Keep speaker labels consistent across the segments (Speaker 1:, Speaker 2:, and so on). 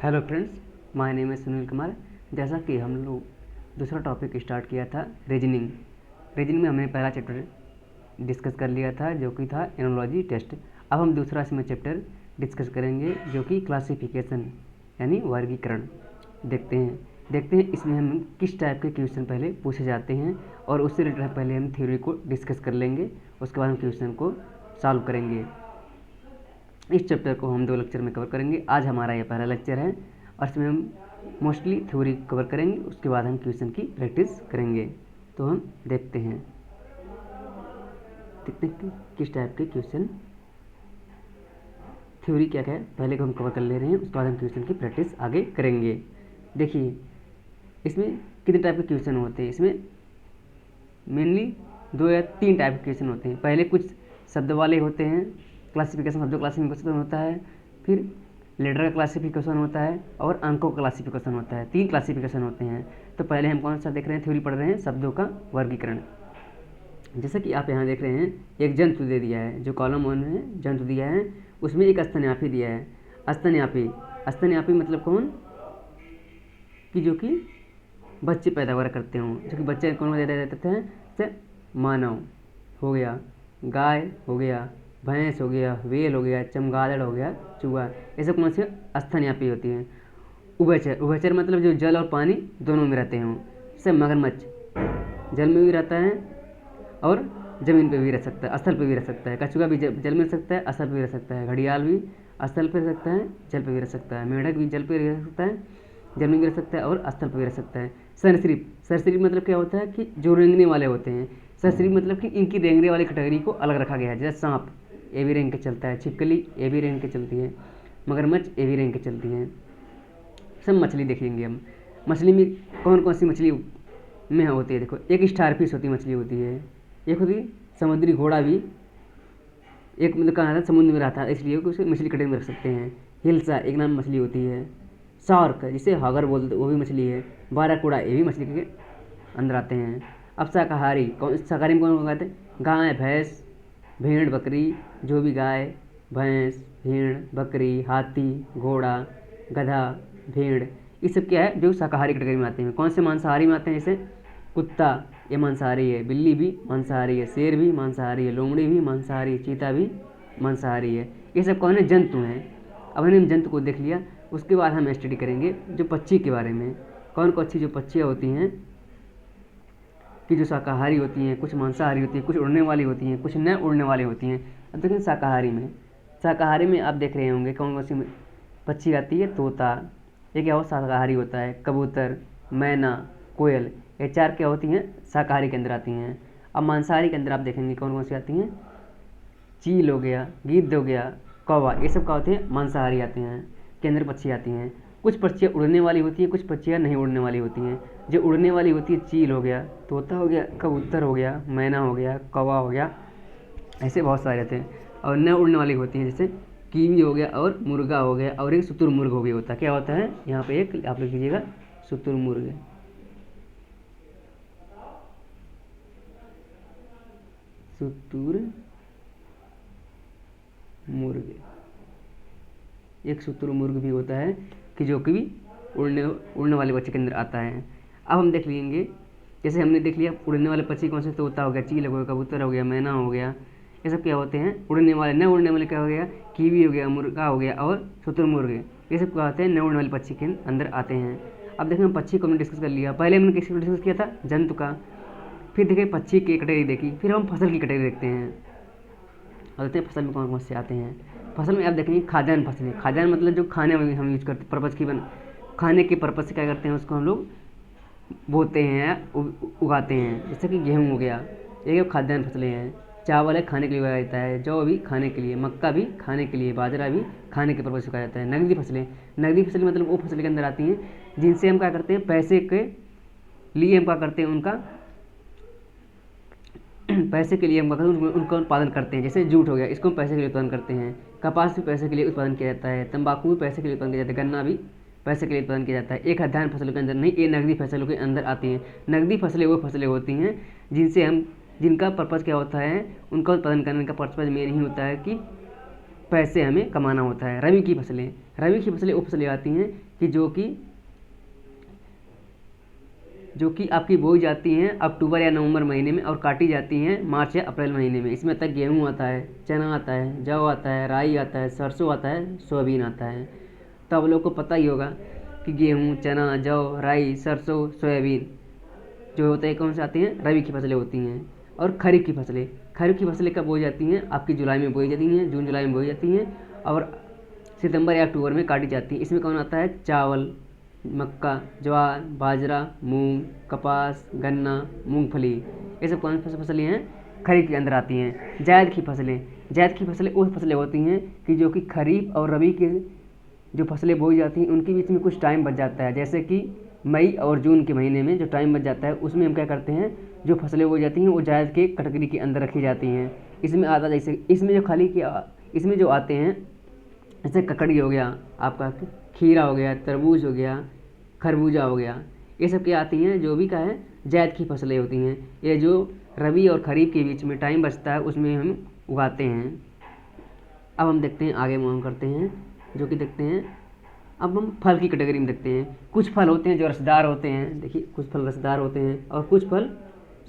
Speaker 1: Hello friends, my name है सुनील कुमार। जैसा कि हम लोग दूसरा टॉपिक स्टार्ट किया था रीजनिंग में हमने पहला चैप्टर डिस्कस कर लिया था जो कि था एनोलॉजी टेस्ट। अब हम दूसरा इसमें चैप्टर डिस्कस करेंगे जो कि क्लासिफिकेशन यानी वर्गीकरण। देखते हैं इसमें हम किस टाइप के क्वेश्चन पहले पूछे जाते हैं और उससे रिलेटेड पहले हम थ्योरी को डिस्कस कर लेंगे, उसके बाद हम क्वेश्चन को सॉल्व करेंगे। इस चैप्टर को हम 2 लेक्चर में कवर करेंगे। आज हमारा ये पहला लेक्चर है और इसमें हम मोस्टली थ्योरी कवर करेंगे, उसके बाद हम क्वेश्चन की प्रैक्टिस करेंगे। तो हम देखते हैं किस टाइप के क्वेश्चन, थ्योरी क्या है पहले को हम कवर कर ले रहे हैं, उसके बाद हम क्वेश्चन की प्रैक्टिस आगे करेंगे। देखिए इसमें कितने टाइप के क्वेश्चन होते हैं। इसमें मेनली 2 या 3 टाइप के क्वेश्चन होते हैं। पहले कुछ शब्द वाले होते हैं, क्लासिफिकेशन शब्दों क्लासिफिकेशन होता है, फिर लेटर का क्लासिफिकेशन होता है और अंकों का क्लासिफिकेशन होता है। 3 क्लासिफिकेशन होते हैं। तो पहले हम कौन सा देख रहे हैं, थ्योरी पढ़ रहे हैं शब्दों का वर्गीकरण। जैसे कि आप यहाँ देख रहे हैं एक जंतु दे दिया है, जो कॉलम 1 में जंतु दिया है उसमें एक स्तन्यापी दिया है। स्तन्यापी मतलब कौन कि जो कि बच्चे पैदावार करते हों, जो कि बच्चे कौन दे देते हैं, जैसे मानव हो गया, गाय हो गया, भैंस हो गया, वेल हो गया, चमगादड़ हो गया, चूहा, ये सब कौन से स्तन्यापी होती हैं। उभयचर मतलब जो जल और पानी दोनों में रहते हों। जैसे मगरमच्छ जल में भी रहता है और ज़मीन पे भी रह सकता है, स्थल पे भी रह सकता है। कछुआ भी जल में रह सकता है, स्थल पे भी रह सकता है। घड़ियाल भी स्थल पे रह सकता है, जल पे भी रह सकता है। मेढक भी जल पे रह सकता है, जल में भी रह सकता है और स्थल पे भी रह सकता है। सरीसृप मतलब क्या होता है कि जो रेंगने वाले होते हैं। सरीसृप मतलब कि इनकी रेंगने वाली कैटेगरी को अलग रखा गया है। जैसे सांप ए भी रेंग के चलता है, छिपकली ए भी रेंग के चलती है, मगरमच्छ ए भी रेंग के चलती हैं। सब मछली देखेंगे हम। मछली में कौन कौन सी मछली में होती है, देखो एक स्टारफिश होती मछली होती है, एक होती समुद्री घोड़ा भी, एक मतलब कहाँ था समुद्र में रहता है इसलिए उसे मछली कैटेगरी में रख सकते हैं। हिल्सा एक नाम मछली होती है। शार्क जिसे हगर बोलते वो भी मछली है। बाराकुड़ा ये भी मछली के अंदर आते हैं। अब शाकाहारी शाकाहारी में कौन कहते हैं, गाय भैंस भेड़ बकरी, जो भी गाय भैंस भेड़ बकरी हाथी घोड़ा गधा भेड़, ये सब क्या है जो शाकाहारी कैटेगरी में आते हैं। कौन से मांसाहारी में आते हैं, जैसे कुत्ता ये मांसाहारी है, बिल्ली भी मांसाहारी है, शेर भी मांसाहारी है, लोमड़ी भी मांसाहारी है, चीता भी मांसाहारी है। ये सब कौन है, जंतु हैं। अब हमने जंतु को देख लिया, उसके बाद हम स्टडी करेंगे जो पक्षी के बारे में। कौन कौन सी जो पक्षियाँ होती हैं कि जो शाकाहारी होती हैं, कुछ मांसाहारी होती हैं, कुछ उड़ने वाली होती हैं, कुछ न उड़ने वाली होती हैं। अब देखिए शाकाहारी में आप देख रहे होंगे कौन कौन सी पक्षी आती है। तोता ये क्या हो शाकाहारी होता है, कबूतर मैना कोयल ये 4 क्या होती हैं, शाकाहारी के अंदर आती हैं। अब मांसाहारी के अंदर आप देखेंगे कौन कौन सी आती हैं, चील हो गया, गिद्ध हो गया, कौवा, ये सब क्या होते हैं, मांसाहारी आते हैं के अंदर पक्षी आती हैं। कुछ पक्षियाँ उड़ने वाली होती हैं, कुछ पक्षियाँ नहीं उड़ने वाली होती हैं। जो उड़ने वाली होती है चील हो गया, तोता हो गया, कबूतर हो गया, मैना हो गया, कौवा हो गया, ऐसे बहुत सारे रहते हैं। और न उड़ने वाली होती हैं जैसे कीवी हो गया और मुर्गा हो गया और एक शुतुरमुर्ग हो गया होता है। क्या होता है यहाँ पे एक आप लिख लीजिएगा, शुतुरमुर्ग। शुतुरमुर्ग एक शुतुरमुर्ग भी होता है कि जो कि भी उड़ने वाले बच्चे के अंदर आता है। अब हम देख लेंगे, जैसे हमने देख लिया उड़ने वाले पक्षी कौन से, तोता हो गया, चील हो गया, कबूतर हो गया, मैना हो गया, ये सब क्या होते हैं उड़ने वाले। न उड़ने वाले क्या हो गया, कीवी हो गया, मुर्गा हो गया और शुतुरमुर्ग, ये सब क्या होते हैं न उड़ने वाले पक्षी के अंदर आते हैं। अब देखिए हम पक्षी को हमने डिस्कस कर लिया, पहले हमने किसको डिस्कस किया था, जंतु का। फिर देखिए पक्षी की कैटेगरी देखी, फिर हम फसल की कैटेगरी देखते हैं और देखते हैं फसल में कौन कौन से आते हैं। फसल में आप देखेंगे खाद्यान्न फसलें, खाद्यान्न मतलब जो खाने में हम यूज करते पर्पज़ की खाने के पर्पज़ से क्या करते हैं, उसको हम लोग बोते हैं उगाते हैं। जैसे कि गेहूँ हो गया, ये खाद्यान्न फसलें हैं। चावल है खाने के लिए उगाया जाता है, जौ भी खाने के लिए, मक्का भी खाने के लिए, बाजरा भी खाने के पर्पज़ से उगाया जाता है। नकदी फसलें मतलब वो फसलें के अंदर आती हैं जिनसे हम क्या करते हैं, पैसे के लिए हम क्या करते हैं, उनका पैसे के लिए हम उनका उत्पादन करते हैं। जैसे जूट हो गया, इसको हम पैसे के लिए उत्पादन करते हैं। कपास भी पैसे के लिए उत्पादन किया जाता है, तंबाकू भी पैसे के लिए उत्पादन किया जाता है, गन्ना भी पैसे के लिए उत्पादन किया जाता है। एक खाद्यान्न फसलों के अंदर नहीं, ये नकदी फसलों के अंदर आती हैं। नकदी फसलें वो फसलें होती हैं जिनसे हम जिनका पर्पज़ क्या होता है, उनका उत्पादन करने का पर्पज़ मेन ही होता है कि पैसे हमें कमाना होता है। रबी की फसलें वो फसलें आती हैं कि जो कि आपकी बोई जाती हैं अक्टूबर या नवंबर महीने में और काटी जाती हैं मार्च या अप्रैल महीने में। इसमें तक गेहूँ आता है, चना आता है, जौ आता है, राई आता है, सरसों आता है, सोयाबीन आता है। तो आप लोग को पता ही होगा कि गेहूँ, चना, जौ, राई, सरसों, सोयाबीन जो होते हैं कौन से आती हैं, रबी की फसलें होती हैं। और खरीफ की फसलें कब बोई जाती हैं, आपकी जुलाई में बोई जाती हैं, जून जुलाई में बोई जाती हैं और सितंबर या अक्टूबर में काटी जाती हैं। इसमें कौन आता है, चावल, मक्का, ज्वार, बाजरा, मूंग, कपास, गन्ना, मूंगफली, ये सब कौन सी फसलें हैं, खरीफ के अंदर आती हैं। जायद की फसलें वो फसलें होती हैं कि जो कि खरीफ और रबी के जो फसलें बोई जाती हैं उनके बीच में कुछ टाइम बच जाता है। जैसे कि मई और जून के महीने में जो टाइम बच जाता है उसमें हम क्या करते हैं, जो फसलें बोई जाती हैं वो जायद के कैटेगरी के अंदर रखी जाती हैं। इसमें आता जैसे इसमें जो आते हैं जैसे ककड़ी हो गया, आपका खीरा हो गया, तरबूज हो गया, खरबूजा हो गया, ये सब क्या आती हैं, जो भी क्या है जायद की फसलें होती हैं। ये जो रबी और खरीफ के बीच में टाइम बचता है उसमें हम उगाते हैं। अब हम देखते हैं, आगे मूव करते हैं, जो कि देखते हैं अब हम फल की कैटेगरी में देखते हैं। कुछ फल होते हैं जो रसदार होते हैं, देखिए कुछ फल रसदार होते हैं और कुछ फल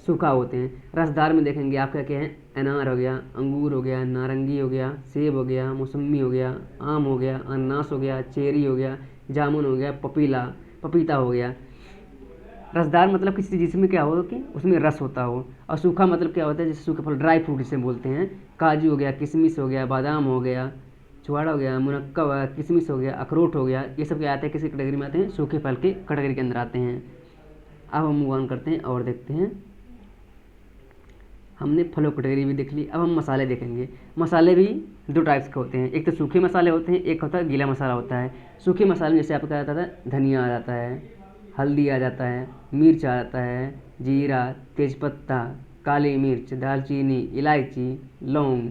Speaker 1: सूखा होते हैं। रसदार में देखेंगे आपका क्या है, अनार हो गया, अंगूर हो गया, नारंगी हो गया, सेब हो गया, मौसम्मी हो गया, आम हो गया, अनानास हो गया, चेरी हो गया, जामुन हो गया, पपीता हो गया। रसदार मतलब किसी चीज़ में क्या हो कि उसमें रस होता हो, और सूखा मतलब क्या होता है, जैसे सूखे फल ड्राई फ्रूट जिसे बोलते हैं, काजू हो गया, किशमिश हो गया, बादाम हो गया, छुआड़ा हो गया, मुनक्का हो गया, किशमिश हो गया, अखरोट हो गया, ये सब क्या आते हैं, किसी कैटेगरी में आते हैं, सूखे फल के कैटेगरी के अंदर आते हैं। अब हम मूव ऑन करते हैं और देखते हैं, हमने फलों कैटेगरी भी देख ली। अब हम मसाले देखेंगे। मसाले भी दो टाइप्स के होते हैं, एक तो सूखे मसाले होते हैं, एक होता है गीला मसाला होता है। सूखे मसाले में जैसे आपका आता था धनिया आ जाता है, हल्दी आ जाता है, मिर्च आ जाता है, जीरा, तेज़पत्ता, काली मिर्च, दालचीनी, इलायची, लौंग,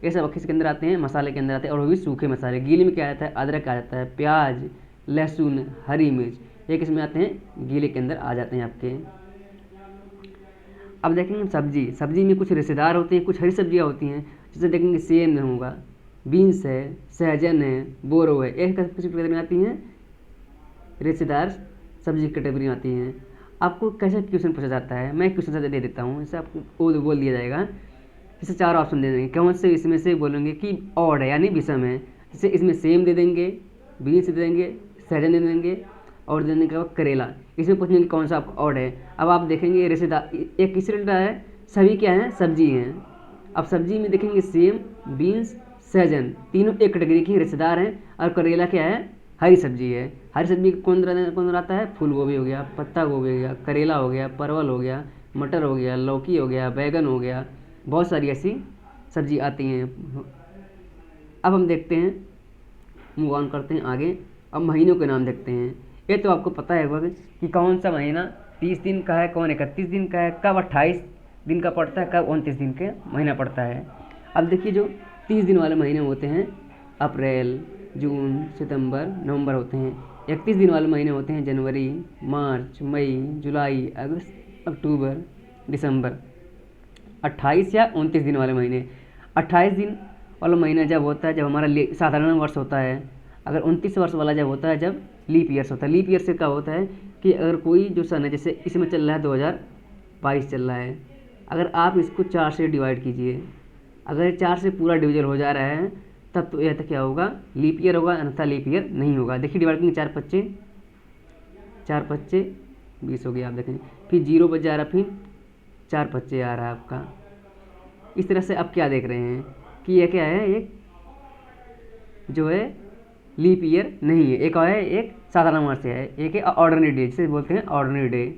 Speaker 1: ये सब किसके अंदर आते हैं, मसाले के अंदर आते हैं, और वो भी सूखे मसाले। गीले में क्या आता है, अदरक आ जाता है, प्याज, लहसुन, हरी मिर्च, ये किस में आते हैं, गीले के अंदर आ जाते हैं आपके। अब देखेंगे सब्जी में कुछ रेशेदार होते हैं, कुछ हरी सब्जियां होती हैं। जैसे देखेंगे सेम होगा, बीन्स है, सहजन है, बोरो है, ये किस कैटेगरी में आती हैं, रेशेदार सब्जी की कैटेगरी में आती हैं। आपको कैसे क्वेश्चन पूछा जाता है, मैं क्वेश्चन दे देता हूँ, जैसे आपको बोल दिया जाएगा, जैसे 4 ऑप्शन दे देंगे, कौन से इसमें से बोलेंगे कि ऑड है यानी विषम है। जैसे इसमें सेम दे देंगे, बीन्स दे देंगे, सहजन दे देंगे और देने के बाद करेला। इसमें पूछेंगे कि कौन सा आपका ऑड है। अब आप देखेंगे रेशेदार एक किस रिलेटेड है, सभी क्या हैं, सब्जी हैं। अब सब्जी में देखेंगे सेम, बीन्स, सहजन, तीनों एक कैटेगरी की रेशेदार हैं, और करेला क्या है, हरी सब्जी है। हरी सब्जी कौन आता है, फूल गोभी हो गया, पत्ता गोभी हो गया, करेला हो गया, परवल हो गया, मटर हो गया, लौकी हो गया, बैगन हो गया, बहुत सारी ऐसी सब्जी आती हैं। अब हम देखते हैं, मूव ऑन करते हैं आगे। अब महीनों के नाम देखते हैं। ये तो आपको पता है कि कौन सा महीना 30 दिन का है, कौन 31 दिन का है, कब 28 दिन का पड़ता है, कब 29 दिन का महीना पड़ता है। अब देखिए जो 30 दिन वाले महीने होते हैं अप्रैल, जून, सितंबर, नवंबर होते हैं। 31 दिन वाले महीने होते हैं जनवरी, मार्च, मई, जुलाई, अगस्त, अक्टूबर, दिसंबर। 28 या 29 दिन वाले महीने, 28 दिन वाला महीना जब होता है जब हमारा साधारण वर्ष होता है। अगर 29 वर्ष वाला जब होता है जब लीप ईयर्स होता है। लीप ईयर से क्या होता है कि अगर कोई जो सन है, जैसे इसमें चल रहा है 2022 चल रहा है, अगर आप इसको 4 से डिवाइड कीजिए, अगर 4 से पूरा डिवीजन हो जा रहा है तब तो यह तो क्या होगा, लीप ईयर होगा, अन्यथा लीप ईयर नहीं होगा। देखिए डिवाइड करेंगे, 4 पच्चे 20 हो गया। आप देखें फिर 0 बच जा रहा, फिर 4 पच्चे आ रहा है आपका। इस तरह से आप क्या देख रहे हैं कि यह क्या है, एक जो है लीप ईयर नहीं है, एक है एक साधारण वर्ष है, एक है ऑर्डिनरी डे, जिसे बोलते हैं ऑर्डिनरी डे।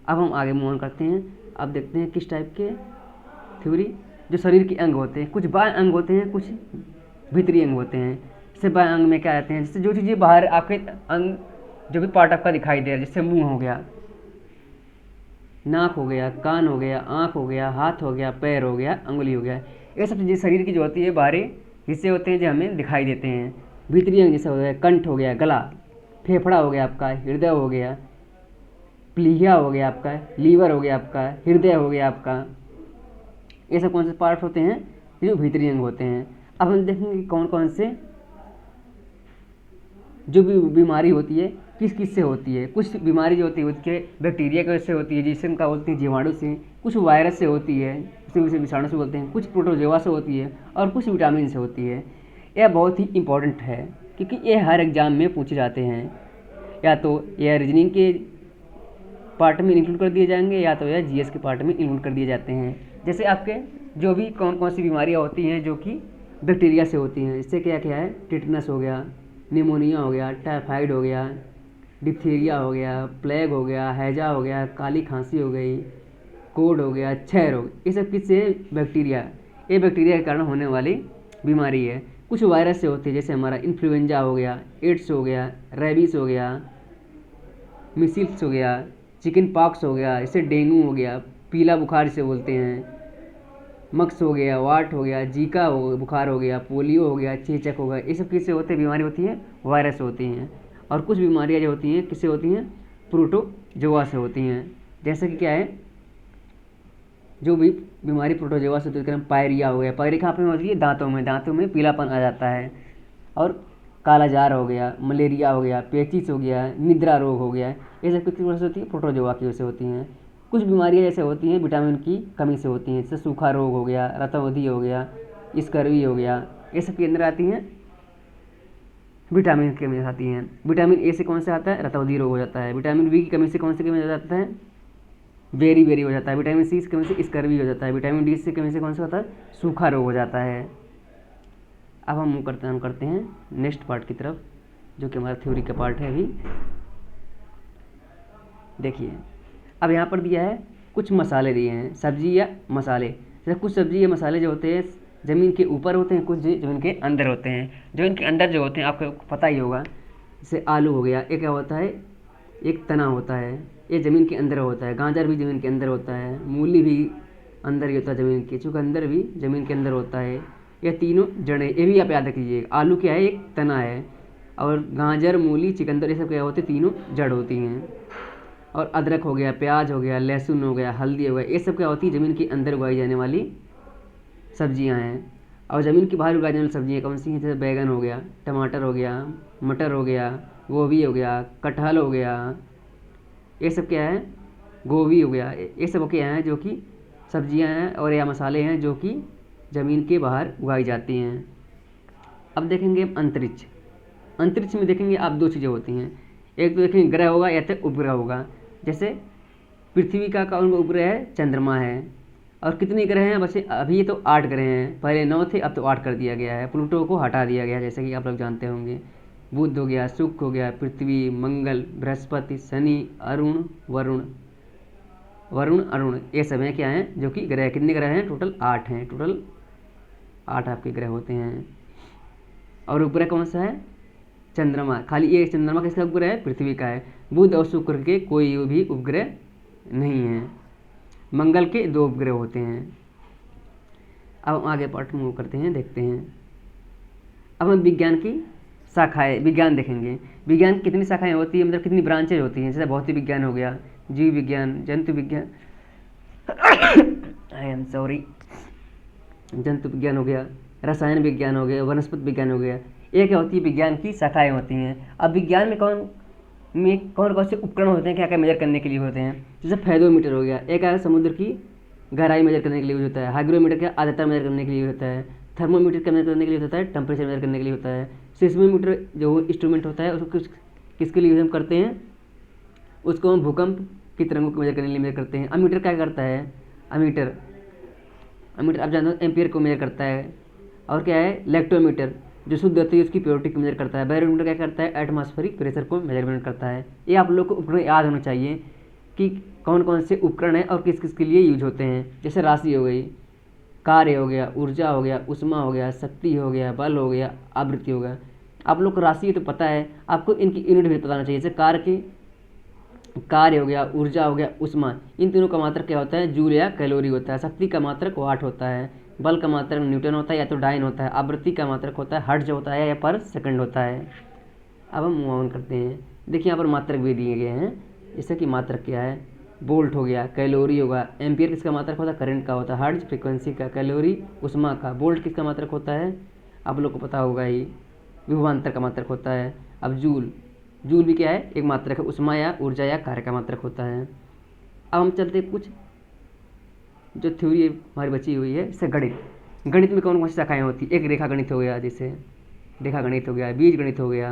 Speaker 1: अब हम आगे मूव ऑन करते हैं। अब देखते हैं किस टाइप के थ्योरी, जो शरीर के अंग होते हैं, कुछ बाह्य अंग होते हैं, कुछ भीतरी अंग होते हैं। जैसे बाह्य अंग में क्या आते हैं, जैसे जो चीज़ें बाहर आपके अंग जो भी पार्ट आपका दिखाई दे रहा है, जैसे मुँह हो गया, नाक हो गया, कान हो गया, आँख हो गया, हाथ हो गया, पैर हो गया, अंगुली हो गया, ये सब चीज़ें शरीर की जो होती है बाहरी हिस्से होते हैं जो हमें दिखाई देते हैं। भीतरी अंग जैसे हो गया, कंठ हो गया, गला, फेफड़ा हो गया आपका, हृदय हो गया, प्लीहा हो गया आपका, लीवर हो गया आपका, हृदय हो गया आपका, ये सब कौन से पार्ट होते हैं, ये जो भीतरी अंग होते हैं। अब हम देखेंगे कौन कौन से जो भी बीमारी होती है किस किस से होती है। कुछ बीमारी जो होती है उसके बैक्टीरिया की वजह से होती है, जिससे का बोलते हैं जीवाणु से, कुछ वायरस से होती है, उसे विषाणु से बोलते हैं, कुछ प्रोटोजोआ से होती है, और कुछ विटामिन से होती है। यह बहुत ही इम्पोर्टेंट है क्योंकि ये हर एग्जाम में पूछे जाते हैं। या तो यह रीजनिंग के पार्ट में इंक्लूड कर दिए जाएंगे या तो यह जीएस के पार्ट में इंक्लूड कर दिए जाते हैं। जैसे आपके जो भी कौन कौन सी बीमारियाँ होती हैं जो कि बैक्टीरिया से होती हैं, इससे क्या क्या है, टिटनस हो गया, निमोनिया हो गया, टाइफाइड हो गया, डिप्थीरिया हो गया, प्लेग हो गया, हैजा हो गया, काली खांसी हो गई, कोड हो गया, क्षय रोग, ये सब किससे, बैक्टीरिया, ये बैक्टीरिया के कारण होने वाली बीमारी है। कुछ वायरस से होती है, जैसे हमारा इन्फ्लुएंजा हो गया, एड्स हो गया, रेबीज हो गया, मिसिल्स हो गया, चिकन पॉक्स हो गया, इससे डेंगू हो गया, पीला बुखार जिसे बोलते हैं, मक्स हो गया, वाट हो गया, जीका हो बुखार हो गया, पोलियो हो गया, चेचक हो गया, ये सब किससे होते हैं, बीमारी होती है वायरस से होती हैं। और कुछ बीमारियाँ जो होती हैं किससे होती हैं, प्रोटोजोआ से होती हैं। जैसे कि क्या है, जो भी बीमारी प्रोटोजोआ से होती है, पायरिया हो गया, पायरिया कहाँ पे होती है, दांतों में पीलापन आ जाता है। और काला जार हो गया, मलेरिया हो गया, पेचिस हो गया, निद्रा रोग हो गया, ये सब किसकी वजह से होती है, प्रोटोजोआ की वजह से होती हैं। कुछ बीमारियाँ जैसे होती हैं विटामिन की कमी से होती हैं, जैसे सूखा रोग हो गया, रतौंधी हो गया, स्कर्वी हो गया, ये सब के अंदर आती हैं विटामिन की कमी आती हैं। विटामिन ए से कौन सा आता है, रतौंधी रोग हो जाता है। विटामिन बी की कमी से कौन सी कमी हो जाता है, बेरी हो जाता है। विटामिन सी की कमी से स्कर्वी हो जाता है। विटामिन डी की कमी से कौन सा होता है, सूखा रोग हो जाता है। अब हम करते हैं नेक्स्ट पार्ट की तरफ, जो कि हमारा थ्योरी का पार्ट है। अभी देखिए, अब यहाँ पर दिया है कुछ मसाले दिए हैं, सब्जी या मसाले। जैसे कुछ सब्जी या मसाले जो होते हैं ज़मीन के ऊपर होते हैं, कुछ ज़मीन के अंदर होते हैं। जो इनके अंदर जो होते हैं आपको पता ही होगा, जैसे आलू हो गया, एक क्या होता है, एक तना होता है, ये ज़मीन के अंदर होता है। गाजर भी ज़मीन के अंदर होता है, मूली भी अंदर ही होता है ज़मीन के, चुकंदर भी ज़मीन के अंदर होता है। ये तीनों जड़ें, ये भी आप याद रखिएगा। आलू क्या है, एक तना है, और गाजर, मूली, चुकंदर ये सब क्या होते हैं, तीनों जड़ होती हैं। और अदरक हो गया, प्याज हो गया, लहसुन हो गया, हल्दी हो गया, ये सब क्या होती है, ज़मीन के अंदर उगाई जाने वाली सब्जियां हैं। और ज़मीन के बाहर उगाई जाने वाली सब्जियां कौन सी हैं, जैसे बैगन हो गया, टमाटर हो गया, मटर हो गया, गोभी हो गया, कटहल हो गया, ये सब क्या है, गोभी हो गया, ये सब क्या हैं जो कि सब्जियां हैं और या मसाले हैं जो कि ज़मीन के बाहर उगाई जाती हैं। अब देखेंगे अंतरिक्ष। अंतरिक्ष में देखेंगे आप दो चीज़ें होती हैं, एक तो देखेंगे ग्रह होगा या तो उपग्रह होगा। जैसे पृथ्वी का कौन उपग्रह है, चंद्रमा है। और कितने ग्रह हैं, बस अभी तो 8 ग्रह हैं, पहले 9 थे, अब तो 8 कर दिया गया है। प्लूटो को हटा दिया गया है, जैसे कि आप लोग जानते होंगे। बुध हो गया, शुक्र हो गया, पृथ्वी, मंगल, बृहस्पति, शनि, वरुण अरुण, ये सब हैं क्या हैं जो कि ग्रह। कितने ग्रह हैं, टोटल 8 हैं, टोटल 8 आपके ग्रह होते हैं। और उपग्रह कौन सा है, चंद्रमा। खाली ये चंद्रमा किसका उपग्रह है, पृथ्वी का है। बुध और शुक्र के कोई भी उपग्रह नहीं है। मंगल के 2 उपग्रह होते हैं। अब हम आगे पार्ट मूव करते हैं, देखते हैं। अब हम विज्ञान की शाखाएं, विज्ञान देखेंगे। विज्ञान कितनी शाखाएं होती है, मतलब कितनी ब्रांचेज होती हैं। जैसे भौतिक विज्ञान हो गया, जीव विज्ञान, जंतु विज्ञान आई एम सॉरी, जंतु विज्ञान हो गया, रसायन विज्ञान हो गया, वनस्पति विज्ञान हो गया। ये क्या होती है, विज्ञान की शाखाएं होती हैं। अब विज्ञान में कौन कौन से उपकरण होते हैं, क्या क्या मेजर करने के लिए होते हैं। जैसे फेदोमीटर हो गया, एक है समुद्र की गहराई मेजर करने के लिए यूज होता है। हाइग्रोमीटर क्या, आर्द्रता मेजर करने के लिए होता है। थर्मोमीटर क्या मेजर करने के लिए होता है, टेम्परेचर मेजर करने के लिए होता है। सिस्मोमीटर जो इंस्ट्रूमेंट होता है उसको किसके लिए यूज हम करते हैं, उसको हम भूकंप की तरंगों को मेजर करने के लिए मेजर करते हैं। अमीटर क्या करता है, अमीटर आप जानते हो एम्पियर को मेजर करता है। और क्या है, लेक्टोमीटर जो शुद्ध होती है उसकी प्योरिटी को मेजर करता है। बैरोमीटर क्या करता है, एटमॉस्फेरिक प्रेशर को मेजरमेंट करता है। ये आप लोग को उपकरण याद होना चाहिए कि कौन कौन से उपकरण हैं और किस किस के लिए यूज होते हैं। जैसे राशि हो गई, कार्य हो गया, ऊर्जा हो गया, उष्मा हो गया, शक्ति हो गया, बल हो गया, आवृत्ति हो गया। आप लोग को राशि तो पता है, आपको इनकी यूनिट भी बताना चाहिए। जैसे कार्य हो गया, ऊर्जा हो गया, उष्मा, इन तीनों का मात्रक क्या होता है, जूल या कैलोरी होता है। शक्ति का मात्रक वाट होता है। बल का मात्रक न्यूटन होता है या तो डाइन होता है। आवृत्ति का मात्रक होता है हर्ट्ज होता है या पर सेकंड होता है। अब हम मूव ऑन करते हैं। देखिए यहाँ पर मात्रक भी दिए गए हैं, जैसे कि मात्रक क्या है, वोल्ट हो गया, कैलोरी होगा, एम्पियर किसका मात्रक होता है, करंट का होता है, हर्ट्ज फ्रीक्वेंसी का, कैलोरी उष्मा का, वोल्ट किसका मात्रक होता है, आप लोग को पता होगा ही, विभवांतर का मात्रक होता है। अब जूल, जूल भी क्या है, एक मात्रक है, उष्मा या ऊर्जा या कार्य का मात्रक होता है। अब हम चलते कुछ जो थ्योरी हमारी बची हुई है, जैसे गणित। गणित में कौन कौन सी शाखाएँ होती है, एक रेखा गणित हो गया, जैसे रेखा गणित हो गया, बीज गणित हो गया,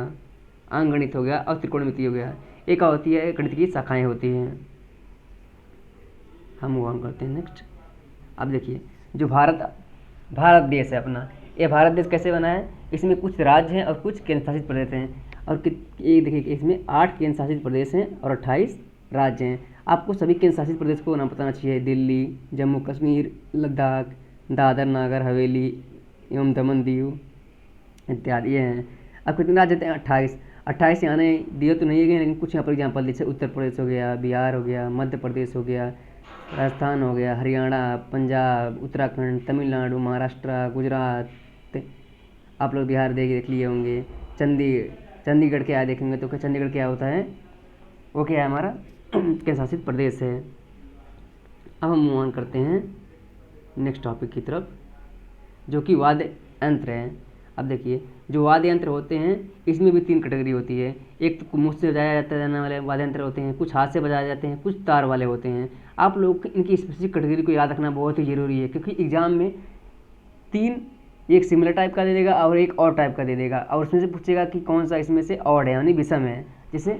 Speaker 1: अंक गणित हो गया और त्रिकोणमिति हो गया। एक क्या होती है, गणित की शाखाएँ होती हैं। हम वो करते हैं नेक्स्ट। अब देखिए, जो भारत देश है अपना, ये भारत देश कैसे बना है, इसमें कुछ राज्य हैं और कुछ केंद्र शासित प्रदेश हैं। और ये देखिए, इसमें 8 केंद्र शासित प्रदेश हैं और 28 राज्य हैं। आपको सभी केंद्र शासित प्रदेश को नाम बताना चाहिए, दिल्ली, जम्मू कश्मीर, लद्दाख, दादर नागर हवेली एवं दमन दीव इत्यादि ये हैं। अब कितने राज्य देते हैं, 28। 28 यहाँ दिए तो नहीं है, लेकिन कुछ यहाँ पर एग्जाम्पल, जैसे उत्तर प्रदेश हो गया, बिहार हो गया, मध्य प्रदेश हो गया, राजस्थान हो गया, हरियाणा, पंजाब, उत्तराखंड, तमिलनाडु, महाराष्ट्र, गुजरात। आप लोग बिहार देख लिए होंगे। चंडीगढ़ क्या देखेंगे तो चंडीगढ़ क्या होता है, वो क्या है, हमारा केंद्र शासित प्रदेश है। अब हम मूव ऑन करते हैं नेक्स्ट टॉपिक की तरफ, जो कि वाद्य यंत्र है। अब देखिए, जो वाद्य यंत्र होते हैं इसमें भी 3 कैटेगरी होती है। एक तो मुँह से बजाया जाने वाले वाद्य यंत्र होते हैं, कुछ हाथ से बजाए जाते हैं, कुछ तार वाले होते हैं। आप लोग इनकी स्पेसिफिक कैटेगरी को याद रखना बहुत ही ज़रूरी है, क्योंकि एग्जाम में 3, एक सिमिलर टाइप का दे देगा और एक और टाइप का दे देगा, और उसमें से पूछेगा कि कौन सा इसमें से ऑड है, यानी विषम है। जैसे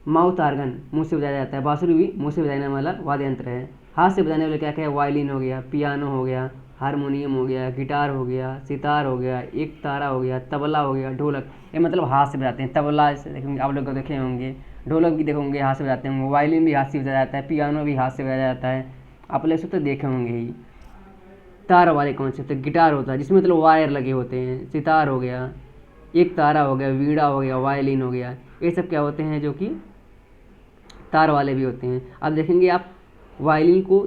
Speaker 1: माउथ आर्गन मुँह से बजाया जाता है, बांसुरी भी मुँह से बजाने वाला वाद्य यंत्र है। हाथ से बजाने वाले क्या क्या है, वायलिन हो गया, पियानो हो गया, हारमोनियम हो गया, गिटार हो गया, सितार हो गया, एक तारा हो गया, तबला हो गया, ढोलक। ये मतलब हाथ से बजाते हैं। तबला से देखेंगे, आप लोग देखे होंगे, ढोलक भी देखोगे हाथ से बजाते होंगे, वायलिन भी हाथ से बजाया जाता है, पियानो भी हाथ से बजाया जाता है। आप लोग सब तो देखे होंगे ही। तार वाले कौन से होते हैं, गिटार होता है जिसमें मतलब वायर लगे होते हैं, सितार हो गया, एक तारा हो गया, वीणा हो गया, वायलिन हो गया। ये सब क्या होते हैं, जो कि तार वाले भी होते हैं। अब देखेंगे आप, वायलिन को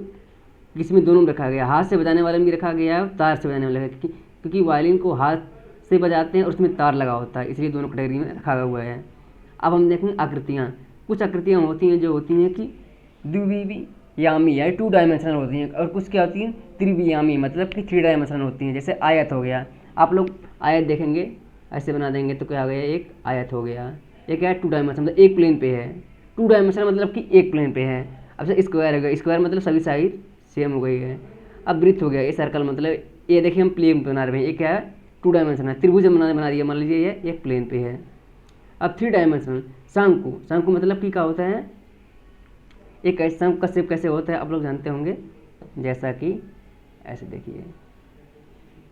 Speaker 1: इसमें दोनों में रखा गया, हाथ से बजाने वाले में भी रखा गया है और तार से बजाने वाले, क्योंकि वायलिन को हाथ से बजाते हैं और उसमें तार लगा होता है, इसलिए दोनों कैटेगरी में रखा हुआ है। अब हम देखेंगे आकृतियाँ। कुछ आकृतियाँ होती हैं जो होती हैं कि द्विवियामी या 2 डायमेंशनल होती हैं, और कुछ क्या होती हैं, त्रिवियामी, मतलब कि 3 डायमेंशनल होती हैं। जैसे आयत हो गया, आप लोग आयत देखेंगे, ऐसे बना देंगे तो क्या हो गया, एक आयत हो गया। एक है 2 डायमेंशन, मतलब एक प्लेन पे है। 2 डायमेंशन मतलब कि एक प्लेन पे है। अब से स्क्वायर हो गया, स्क्वायर मतलब सभी साइड सेम हो गई है। अब वृत्त हो गया, ये सर्कल, मतलब ये देखिए हम प्लेन बना रहे हैं, ये क्या है, 2 डायमेंशन है। त्रिभुज बना दिया, मान लीजिए ये एक प्लेन पे है। अब 3 डायमेंशनल शंकु, शंकु मतलब कि क्या होता है, एक शंकु का शेप कैसे होता है आप लोग जानते होंगे, जैसा कि ऐसे देखिए,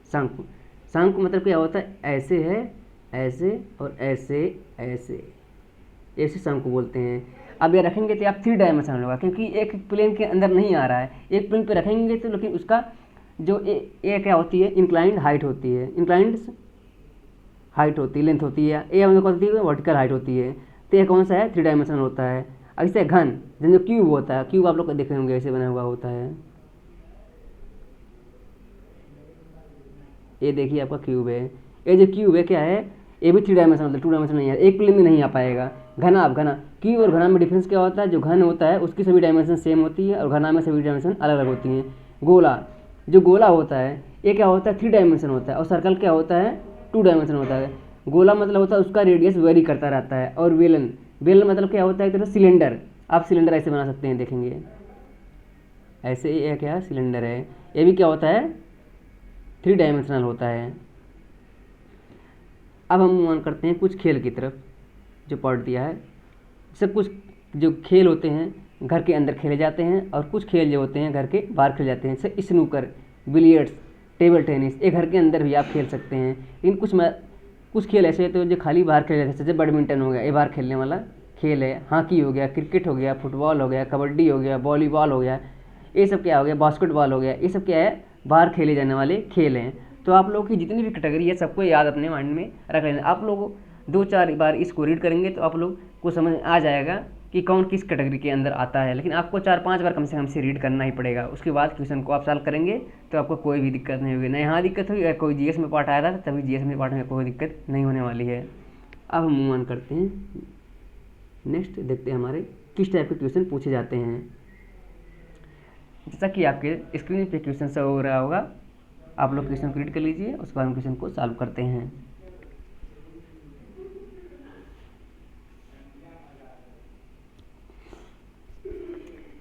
Speaker 1: शंकु, शंकु मतलब क्या होता है, ऐसे है, ऐसे और ऐसे, ऐसे, ऐसे शंकु बोलते हैं। अब ये रखेंगे तो आप 3 डायमेंशनल होगा, क्योंकि एक प्लेन के अंदर नहीं आ रहा है। एक प्लेन पे रखेंगे तो, लेकिन उसका जो ए क्या होती है, इंक्लाइंड हाइट होती है, इंक्लाइंड हाइट होती है, लेंथ होती है। ए मतलब कौन होती है, वर्टिकल हाइट होती है। तो ये कौन सा है, 3 डायमेंशनल होता है। अब इससे घन, जो क्यूब होता है, क्यूब आप लोग देखे होंगे ऐसे बना हुआ होता है, ये देखिए आपका क्यूब है। ये जो क्यूब है क्या है, ये भी 3 डायमेंशन मतलब 2 डायमेंशन नहीं है, एक प्लेन में नहीं आ पाएगा। घना, अब घना, क्यूब और घना में डिफरेंस क्या होता है, जो घन होता है उसकी सभी डायमेंशन सेम होती है और घना में सभी डायमेंशन अलग अलग होती हैं। गोला, जो गोला होता है ये क्या होता है, 3 डायमेंशन होता है, और सर्कल क्या होता है, 2 डायमेंशन होता है। गोला मतलब होता है उसका रेडियस वेरी करता रहता है। और बेलन, बेलन मतलब क्या होता है, एक तरह सिलेंडर, आप सिलेंडर ऐसे बना सकते हैं, देखेंगे ऐसे, ये क्या है, सिलेंडर है। ये भी क्या होता है, 3 डायमेंशनल होता है। अब हम मूव ऑन करते हैं कुछ खेल की तरफ, जो पढ़ दिया है। जैसे कुछ जो खेल होते हैं घर के अंदर खेले जाते हैं, और कुछ खेल जो होते हैं घर के बाहर खेले जाते हैं, जैसे स्नूकर, बिलियर्ड्स, टेबल टेनिस, ये घर के अंदर भी आप खेल सकते हैं। लेकिन कुछ खेल ऐसे होते हैं जो खाली बाहर खेले जाते हैं, जैसे बैडमिंटन हो गया, ये बाहर खेलने वाला खेल है। हॉकी हो गया, क्रिकेट हो गया, फुटबॉल हो गया, कबड्डी हो गया, वॉलीबॉल हो गया, ये सब क्या हो गया, बास्केटबॉल हो गया, ये सब क्या है, बाहर खेले जाने वाले खेल हैं। तो आप लोगों की जितनी भी कैटेगरी है सबको याद अपने माइंड में रख लेना। आप लोग 2-4 बार इसको रीड करेंगे तो आप लोग को समझ आ जाएगा कि कौन किस कैटेगरी के अंदर आता है। लेकिन आपको 4-5 बार कम से कम से रीड करना ही पड़ेगा। उसके बाद क्वेश्चन को आप सॉल्व करेंगे तो आपको कोई भी दिक्कत नहीं होगी। ना यहाँ दिक्कत हुई, अगर कोई जीएस में पार्ट आया था तभी जीएस में पार्ट में कोई दिक्कत नहीं होने वाली है। अब हम मूव ऑन करते हैं, नेक्स्ट देखते हैं हमारे किस टाइप के क्वेश्चन पूछे जाते हैं। जैसा कि आपके स्क्रीन पे क्वेश्चन शो हो रहा होगा, आप लोग क्वेश्चन को रीड कर लीजिए, उसके बाद हम क्वेश्चन को सॉल्व करते हैं।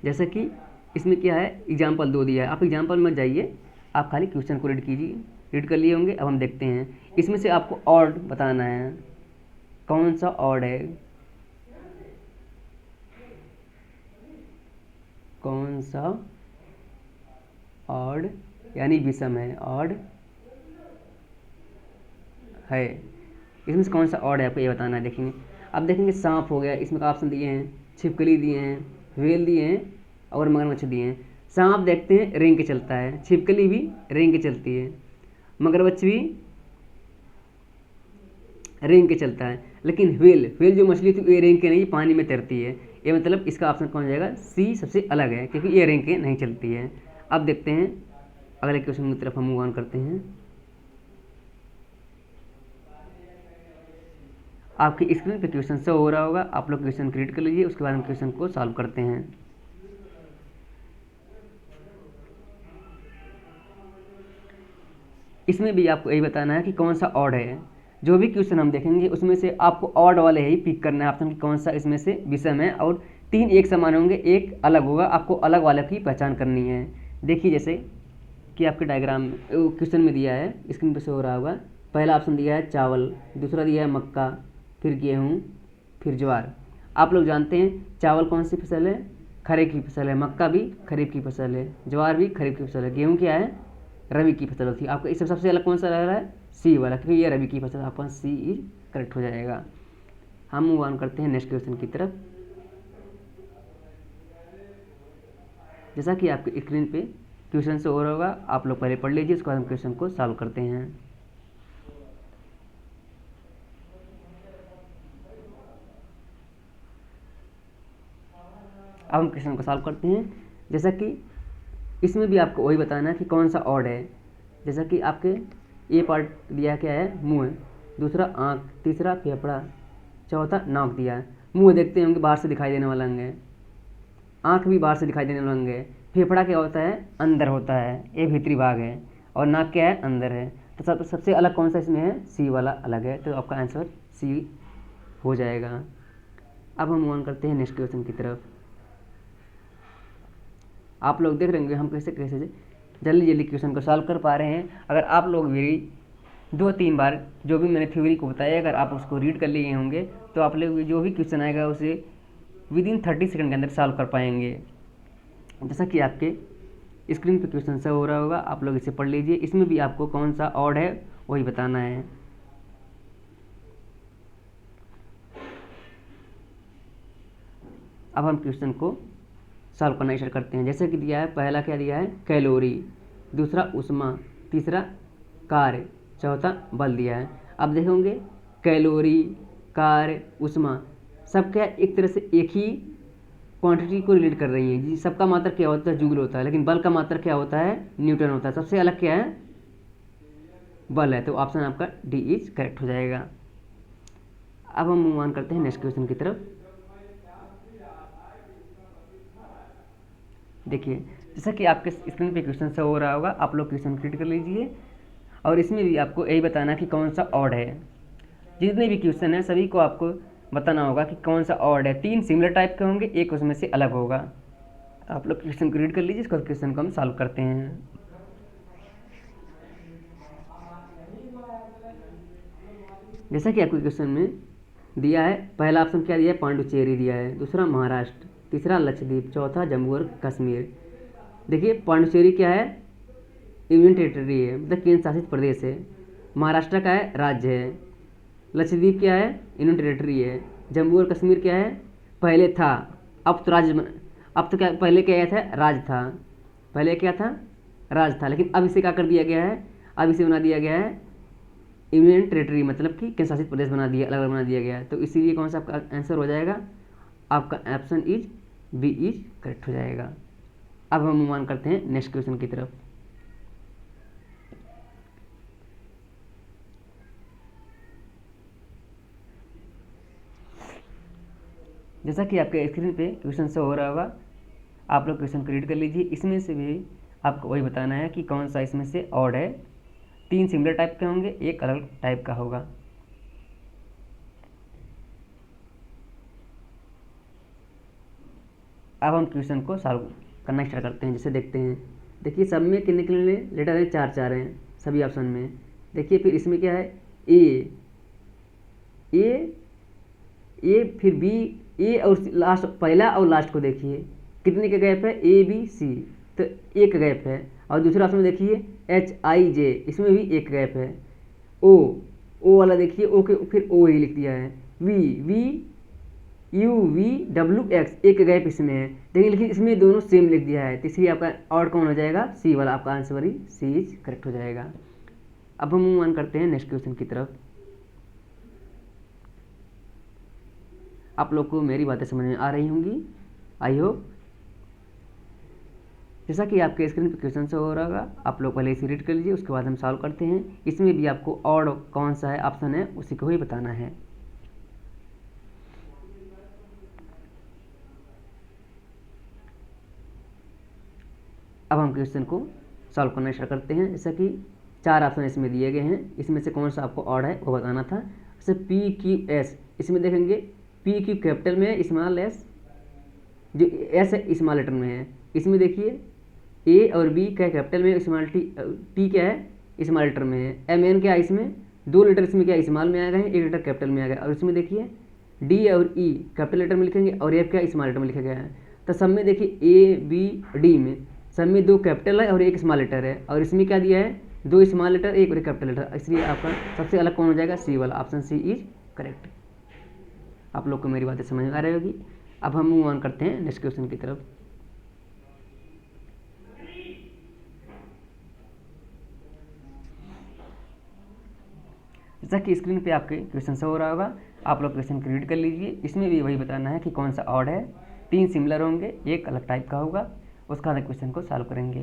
Speaker 1: जैसे कि इसमें क्या है, एग्जाम्पल 2 दिया है, आप एग्जाम्पल में जाइए, आप खाली क्वेश्चन को रीड कीजिए। रीड कर लिए होंगे। अब हम देखते हैं, इसमें से आपको ऑड बताना है, कौन सा ऑड है, कौन सा ऑड यानी विषम है, ऑड है, इसमें से कौन सा ऑड है आपको ये बताना है। देखेंगे, अब देखेंगे सांप हो गया, इसमें का ऑप्शन दिए हैं, छिपकली दिए हैं, व्हेल दिए हैं और मगरमच्छ दिए हैं। सांप देखते हैं रेंग के चलता है, छिपकली भी रेंग के चलती है, मगरमच्छ भी रेंग के चलता है, लेकिन व्हेल जो मछली थी ये रेंग के नहीं, पानी में तैरती है। ये मतलब इसका ऑप्शन कौन हो जाएगा, सी सबसे अलग है, क्योंकि ये रेंग के नहीं चलती है। अब देखते हैं अगले क्वेश्चन की तरफ हम मूव ऑन करते हैं। आपकी स्क्रीन पे क्वेश्चन शो हो रहा होगा, आप लोग क्वेश्चन रीड कर लीजिए, उसके बाद हम क्वेश्चन को सॉल्व करते हैं। इसमें भी आपको यही बताना है कि कौन सा ऑड है। जो भी क्वेश्चन हम देखेंगे उसमें से आपको ऑड वाले ही पिक करना है ऑप्शन, कि कौन सा इसमें से विषम है, और 3 एक समान होंगे, एक अलग होगा, आपको अलग वाले की पहचान करनी है। देखिए जैसे कि आपके डायग्राम क्वेश्चन में दिया है, स्क्रीन पर शो हो रहा होगा। पहला ऑप्शन दिया है चावल, दूसरा दिया है मक्का, फिर गेहूँ, फिर ज्वार। आप लोग जानते हैं चावल कौन सी फसल है, खरीफ की फसल है, मक्का भी खरीफ की फसल है, ज्वार भी खरीफ की फसल है, गेहूँ क्या है, रबी की फसल होती है। आपको इससे सबसे अलग कौन सा लग रहा है, सी वाला, क्योंकि ये रबी की फसल, आपका सी इज करेक्ट हो जाएगा। हम मूव ऑन करते हैं नेक्स्ट क्वेश्चन की तरफ। जैसा कि आपके स्क्रीन पे क्वेश्चन से हो रहा होगा, आप लोग पहले पढ़ लीजिए, उसके बाद हम क्वेश्चन को सॉल्व करते हैं। अब हम क्वेश्चन को सॉल्व करते हैं। जैसा कि इसमें भी आपको वही बताना है कि कौन सा ऑड है। जैसा कि आपके ये पार्ट दिया क्या है, मुंह, दूसरा आँख, तीसरा फेफड़ा, चौथा नाक दिया है। मुंह देखते होंगे बाहर से दिखाई देने वाला अंग है, आँख भी बाहर से दिखाई देने वाला अंग है, फेफड़ा क्या होता है, अंदर होता है, ये भीतरी भाग है, और नाक क्या है, अंदर है। तो सबसे अलग कौन सा इसमें है, सी वाला अलग है, तो आपका आंसर सी हो जाएगा। अब हम ऑन करते हैं नेक्स्ट क्वेश्चन की तरफ। आप लोग देख रहे होंगे हम कैसे कैसे जल्दी जल्दी क्वेश्चन को सॉल्व कर पा रहे हैं। अगर आप लोग मेरी 2-3 बार जो भी मैंने थ्योरी को बताया, अगर आप उसको रीड कर लिए होंगे तो आप लोग जो भी क्वेश्चन आएगा उसे विदिन 30 सेकंड के अंदर सॉल्व कर पाएंगे। जैसा कि आपके स्क्रीन पे क्वेश्चन से हो रहा होगा, आप लोग इसे पढ़ लीजिए। इसमें भी आपको कौन सा ऑड है वही बताना है। अब हम क्वेश्चन को सॉल्व करना स्टार्ट करते हैं। जैसे कि दिया है, पहला क्या दिया है, कैलोरी, दूसरा उष्मा, तीसरा कार्य, चौथा बल दिया है। अब देखोगे कैलोरी, कार्य, उष्मा सब क्या एक तरह से एक ही क्वांटिटी को रिलेट कर रही हैं जी। सबका मात्रक क्या होता है, जूल होता है, लेकिन बल का मात्रक क्या होता है, न्यूटन होता है। सबसे अलग क्या है, बल है, तो ऑप्शन आपका डी इज करेक्ट हो जाएगा। अब हम मूव ऑन करते हैं नेक्स्ट क्वेश्चन की तरफ। देखिए जैसा कि आपके स्क्रीन पे क्वेश्चन से हो रहा होगा, आप लोग क्वेश्चन रीड कर लीजिए, और इसमें भी आपको यही बताना कि कौन सा ऑड है। जितने भी क्वेश्चन है सभी को आपको बताना होगा कि कौन सा ऑड है। 3 सिमिलर टाइप के होंगे, एक उसमें से अलग होगा। आप लोग क्वेश्चन को रीड कर लीजिए, इसको क्वेश्चन को हम सॉल्व करते हैं। जैसा कि आपको क्वेश्चन में दिया है, पहला ऑप्शन क्या दिया है, पांडुचेरी दिया है, दूसरा महाराष्ट्र, तीसरा लक्षद्वीप, चौथा जम्मू और कश्मीर। देखिए पांडुचेरी क्या है, यूनियन टेरिटरी है, मतलब केंद्र शासित प्रदेश है। महाराष्ट्र का है, राज्य है। लक्षद्वीप क्या है, यूनियन टेरिटरी है। जम्मू और कश्मीर क्या है, पहले था, अब तो राज्य, अब तो क्या, पहले क्या था, राज्य था, पहले क्या था, राज्य था, लेकिन अब इसे क्या कर दिया गया है, अब इसे बना दिया गया है यूनियन टेरिटरी, मतलब कि केंद्र शासित प्रदेश बना दिया, अलग अलग बना दिया गया है। तो इसीलिए कौन सा आपका आंसर हो जाएगा, आपका option is B is correct हो जाएगा। अब हम मूव ऑन करते हैं नेक्स्ट क्वेश्चन की तरफ। जैसा कि आपके स्क्रीन पे क्वेश्चन से हो रहा होगा, आप लोग क्वेश्चन को रीड कर लीजिए। इसमें से भी आपको वही बताना है कि कौन सा इसमें से ऑड है। 3 सिमिलर टाइप के होंगे, एक अलग टाइप का होगा। अब हम क्वेश्चन को सॉल्व करना स्टार्ट करते हैं। जैसे देखते हैं, देखिए सब में कितने कितने लेटर हैं, 4 4 हैं सभी ऑप्शन में। देखिए फिर इसमें क्या है, ए ए फिर बी, ए और लास्ट, पहला और लास्ट को देखिए कितने का गैप है, ए बी सी, तो एक गैप है। और दूसरा ऑप्शन में देखिए HIJ, इसमें भी एक गैप है। ओ वाला देखिए, ओ के फिर ओ ही लिख दिया है। VUVWX, एक गैप इसमें है, देखिए लेकिन इसमें दोनों सेम लिख दिया है, तो इसलिए आपका और कौन हो जाएगा, सी वाला। आपका आंसर ही सी इज करेक्ट हो जाएगा। अब हम मूव ऑन करते हैं नेक्स्ट क्वेश्चन की तरफ। आप लोग को मेरी बातें समझ में आ रही होंगी, आई होप। जैसा कि आपके स्क्रीन पर क्वेश्चन शो हो रहा होगा, आप लोग पहले इसे रीड कर लीजिए, उसके बाद हम सॉल्व करते हैं। इसमें भी आपको ऑड कौन सा है ऑप्शन है उसी को ही बताना है। अब हम क्वेश्चन को सॉल्व करना स्टार्ट करते हैं। जैसा कि 4 ऑप्शन इसमें दिए गए हैं, इसमें से कौन सा आपको ऑड है वो बताना था। जैसे PQS, इसमें देखेंगे PQ कैपिटल में है, स्मॉल एस जो एस है स्मॉल लेटर में है। इसमें देखिए ए और बी क्या कैपिटल में, स्मॉल टी क्या है स्मॉल लेटर में है। MN क्या है, इसमें 2 लेटर इसमें क्या स्मॉल में आ गए हैं, 1 लेटर कैपिटल में आ गया। और इसमें देखिए D और E कैपिटल लेटर में लिखेंगे और F क्या स्मॉल लेटर में लिखा गया है। तो सब में देखिए ABD में सब में 2 कैपिटल है और 1 स्मॉल लेटर है। और इसमें क्या दिया है, 2 स्मॉल लेटर 1 और 1 कैपिटल लेटर, इसलिए आपका सबसे अलग कौन हो जाएगा, सी वाला। Option C is correct. आप लोग को मेरी बातें समझ में आ रही होगी। अब हम मूव ऑन करते हैं नेक्स्ट क्वेश्चन की तरफ। जैसा कि स्क्रीन पे आपके क्वेश्चन शो हो रहा होगा, आप लोग क्वेश्चन को रीड कर लीजिए। इसमें भी वही बताना है कि कौन सा ऑड है। 3 सिमिलर होंगे, एक अलग टाइप का होगा, उसका बाद क्वेश्चन को सॉल्व करेंगे।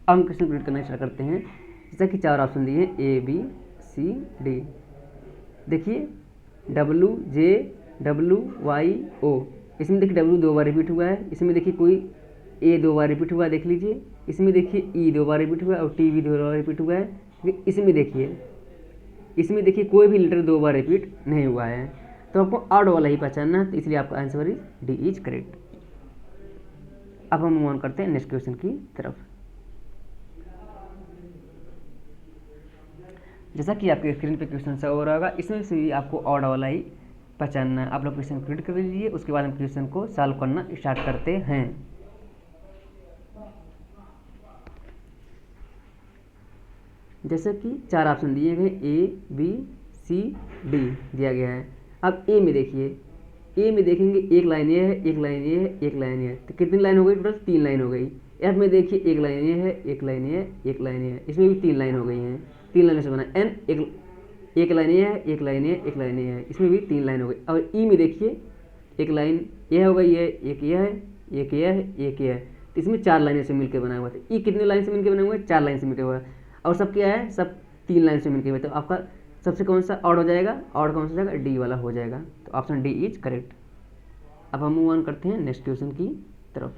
Speaker 1: अब हम क्वेश्चन रीड करना स्टार्ट करते हैं। जैसा कि 4 ऑप्शन दिए हैं, ABCD। देखिए WJWYO, इसमें देखिए W 2 बार रिपीट हुआ है। इसमें देखिए कोई A 2 बार रिपीट हुआ है, देख लीजिए। इसमें देखिए E 2 बार रिपीट हुआ है और T भी 2 बार रिपीट हुआ है। इसमें देखिए कोई भी लेटर 2 बार रिपीट नहीं हुआ है, तो आपको ऑड वाला ही पहचानना है, तो इसलिए आपका answer is D is correct. अब हम मूव ऑन करते हैं नेक्स्ट क्वेश्चन की तरफ। जैसा कि आपके स्क्रीन पे क्वेश्चन शो हो रहा होगा, इसमें से भी आपको ऑड वाला ही पहचानना है। आप लोग क्वेश्चन रीड कर लीजिए, उसके बाद हम क्वेश्चन को सॉल्व करना स्टार्ट करते हैं। जैसे कि 4 ऑप्शन दिए गए, ABCD दिया गया है। अब ए में देखिए, ए में देखेंगे एक लाइन ये है, एक लाइन ये है, एक लाइन ये है, तो कितनी लाइन हो गई टोटल, 3 लाइन हो गई। एफ में देखिए एक लाइन ये है, एक लाइन ये है, एक लाइन ये है, इसमें भी 3 लाइन हो गई हैं। 3 लाइन से बना। एन एक लाइन ये है, एक लाइन ये है, एक लाइन ये है, इसमें भी 3 लाइन हो गई। और ई में देखिए एक लाइन यह हो गई है, एक यह है, एक यह है, एक यह है, तो इसमें 4 लाइनों से मिलकर बना हुआ था। ई कितने लाइन से मिलकर बना हुआ है, 4 लाइन से मिलकर हुआ है। और सब क्या है, सब 3 लाइन से मिलकर हुआ। तो आपका सबसे कौन सा ऑड हो जाएगा, ऑड कौन सा हो जाएगा, डी वाला हो जाएगा। तो ऑप्शन डी इज करेक्ट। अब हम मूव ऑन करते हैं नेक्स्ट क्वेश्चन की तरफ।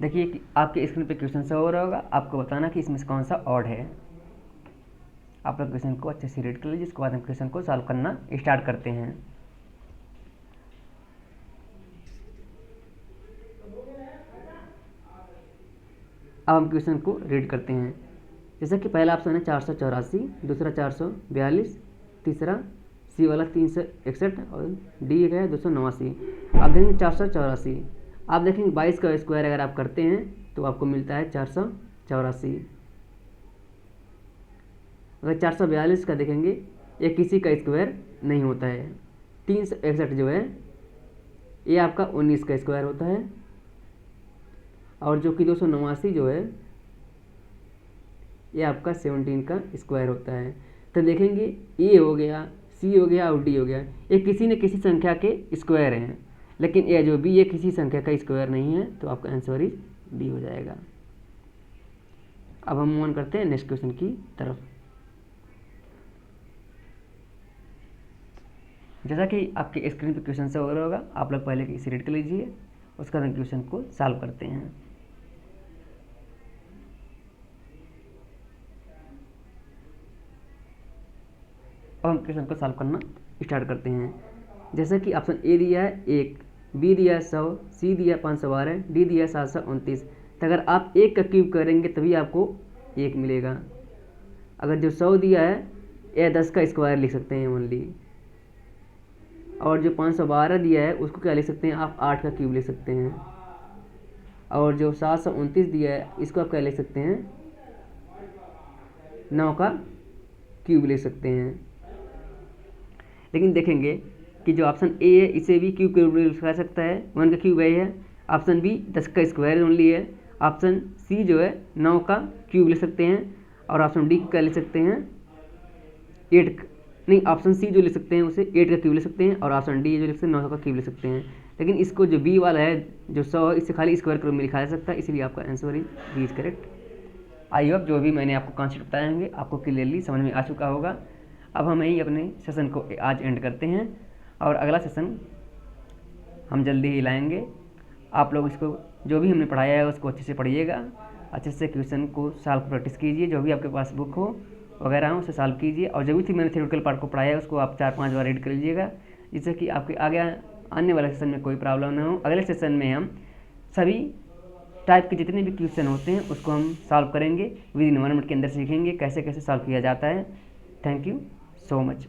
Speaker 1: देखिए कि आपके स्क्रीन पे क्वेश्चन से हो रहा होगा, आपको बताना कि इसमें से कौन सा ऑड है। आप लोग क्वेश्चन को अच्छे से रीड कर लीजिए, उसके बाद हम क्वेश्चन को सॉल्व करना स्टार्ट करते हैं। अब हम क्वेश्चन को रीड करते हैं। जैसा कि पहला ऑप्शन है 484, दूसरा 442, तीसरा सी वाला 361 और डी है 289। आप देखेंगे 484, आप देखेंगे 22 का स्क्वायर अगर आप करते हैं तो आपको मिलता है 484। अगर 442 का देखेंगे, ये किसी का स्क्वायर नहीं होता है। 361 जो है ये आपका 19 का स्क्वायर होता है, और जो कि 289 जो है ये आपका 17 का स्क्वायर होता है। तो देखेंगे ए हो गया, सी हो गया और डी हो गया, ये किसी न किसी संख्या के स्क्वायर हैं, लेकिन ये जो भी ये किसी संख्या का स्क्वायर नहीं है, तो आपका आंसर इज डी हो जाएगा। अब हम मूव ऑन करते हैं नेक्स्ट क्वेश्चन की तरफ। जैसा कि आपके स्क्रीन पर क्वेश्चन से हो रहा होगा, आप लोग पहले इसे रीड कर लीजिए, उसके बाद हम क्वेश्चन को सॉल्व करते हैं। अब हम क्वेश्चन को सॉल्व करना स्टार्ट करते हैं। जैसा कि ऑप्शन ए दिया है 1, बी दिया है 100, सी दिया है 512, डी दिया है 729। तो अगर आप 1 का क्यूब करेंगे तभी आपको 1 मिलेगा। अगर जो 100 दिया है या 10 का स्क्वायर लिख सकते हैं ओनली, और जो 512 दिया है उसको क्या लिख सकते हैं आप, 8 का क्यूब लिख सकते हैं। और जो 729 दिया है इसको आप क्या लिख सकते हैं, 9 का क्यूब लिख सकते हैं। लेकिन देखेंगे कि जो ऑप्शन ए है इसे भी क्यूब के रूप में लिखा सकता है, 1 का क्यूब है। ऑप्शन बी 10 का स्क्वायर ओनली है। ऑप्शन सी जो है 9 का क्यूब लिख सकते हैं। और ऑप्शन डी क्या लिख सकते हैं, 8 नहीं, ऑप्शन सी जो लिख सकते हैं उसे 8 का क्यूब लिख सकते हैं। और ऑप्शन डी जो लिख सकते हैं 9 का क्यूब लिख सकते हैं। लेकिन इसको जो बी वाला है जो 100 है, इससे खाली स्क्वायर के रूप में लिखा जा सकता है, इसलिए आपका answer is correct. I hope जो भी मैंने आपको कॉन्सेप्ट बताए होंगे आपको क्लियरली समझ में आ चुका होगा। अब हम यही अपने सेशन को आज एंड करते हैं, और अगला सेशन हम जल्दी ही लाएंगे। आप लोग इसको जो भी हमने पढ़ाया है उसको अच्छे से पढ़िएगा, अच्छे से क्वेश्चन को सॉल्व प्रैक्टिस कीजिए, जो भी आपके पास बुक हो वगैरह हो उसे सॉल्व कीजिए। और जो भी थी मैंने थ्योरेटिकल पार्ट को पढ़ाया है उसको आप 4-5 बार रीड कर लीजिएगा, जिससे कि आपके आगे आने वाले सेशन में कोई प्रॉब्लम ना हो। अगले सेशन में हम सभी टाइप के जितने भी क्वेश्चन होते हैं उसको हम सॉल्व करेंगे, विद इन 1 मिनट के अंदर सीखेंगे कैसे कैसे सॉल्व किया जाता है। Thank you so much.